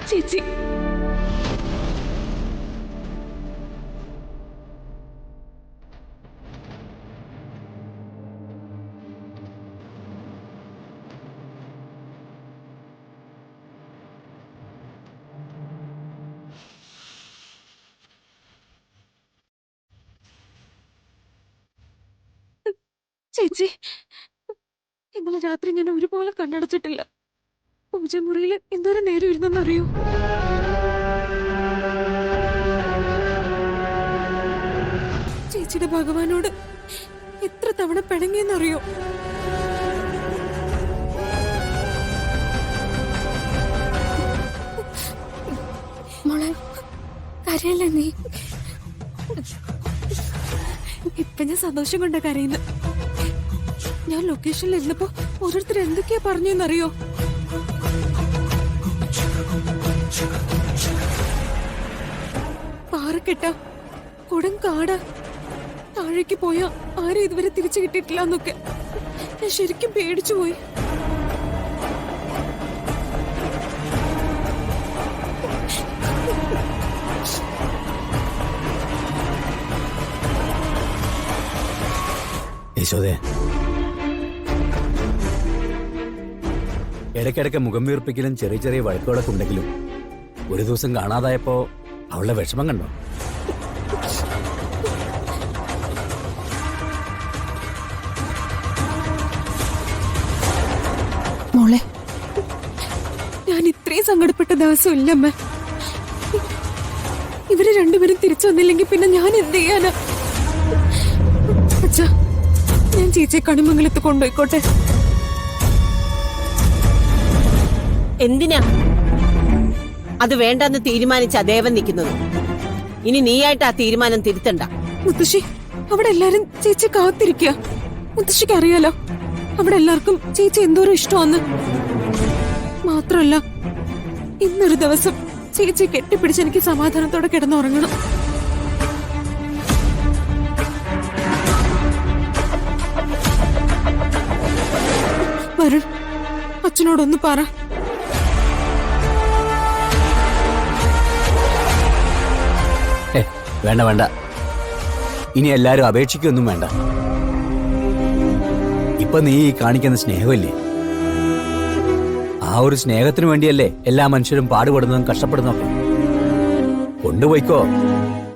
ചേച്ചി ചേച്ചി ഇന്നലെ രാത്രി ഞാൻ ഒരുപോലെ കണ്ണടച്ചിട്ടില്ല. പൂജമുറിയിൽ എന്തോരം നേരം ഇരുന്നെന്നറിയോ? ചേച്ചിയുടെ ഭഗവാനോട് എത്ര തവണ പിണങ്ങിയെന്നറിയോ? മോളെ കരയല്ല നീ. ഇപ്പൊ ഞാൻ സന്തോഷം കൊണ്ട കരയുന്നു. ഞാൻ ലൊക്കേഷനിൽ ഇരുന്നപ്പോ ഓരോരുത്തർ എന്തൊക്കെയാ പറഞ്ഞെന്നറിയോ? പാറക്കെട്ട കൊടും കാട്, താഴേക്ക് പോയ ആരും ഇതുവരെ തിരിച്ചു കിട്ടിയിട്ടില്ല എന്നൊക്കെ. ഞാൻ ശരിക്കും പേടിച്ചു പോയി. യശോദേ, ഇടയ്ക്കിടയ്ക്ക് മുഖം വീർപ്പിക്കലും ചെറിയ ചെറിയ വഴക്കുകളൊക്കെ ഉണ്ടെങ്കിലും ഒരു ദിവസം കാണാതായപ്പോ അവളുടെ വിഷമം കണ്ടോ? മോളെ, ഞാൻ ഇത്രയും സങ്കടപ്പെട്ട ദിവസം ഇല്ലമ്മ. ഇവര് രണ്ടുപേരും തിരിച്ചു വന്നില്ലെങ്കിൽ പിന്നെ ഞാൻ എന്ത് ചെയ്യാനാ? അച്ഛാ, ഞാൻ ചേച്ചിയെ കണിമംഗലത്ത് കൊണ്ടുപോയിക്കോട്ടെ. എന്തിനാ അത് വേണ്ടെന്ന് തീരുമാനിച്ച ദേവൻ നിൽക്കുന്നത്? ഇനി നീയായിട്ട് ആ തീരുമാനം തിരുത്തണ്ട. മുത്തശ്ശി, അവിടെ എല്ലാരും ചേച്ചി കാത്തിരിക്കുക. മുത്തശ്ശിക്ക് അറിയാലോ അവിടെ എല്ലാവർക്കും ചേച്ചി എന്തോരം ഇഷ്ടമാന്ന്. മാത്രമല്ല, ഇന്നൊരു ദിവസം ചേച്ചി കെട്ടിപ്പിടിച്ച് എനിക്ക് സമാധാനത്തോടെ കിടന്നുറങ്ങണം. വരുൺ, അച്ഛനോടൊന്ന് പറ. വേണ്ട വേണ്ട, ഇനി എല്ലാരും അപേക്ഷിക്കൊന്നും വേണ്ട. ഇപ്പൊ നീ കാണിക്കുന്ന സ്നേഹമല്ലേ, ആ ഒരു സ്നേഹത്തിന് വേണ്ടിയല്ലേ എല്ലാ മനുഷ്യരും പാടുപെടുന്നതും കഷ്ടപ്പെടുന്നതൊക്കെ. കൊണ്ടുപോയിക്കോ.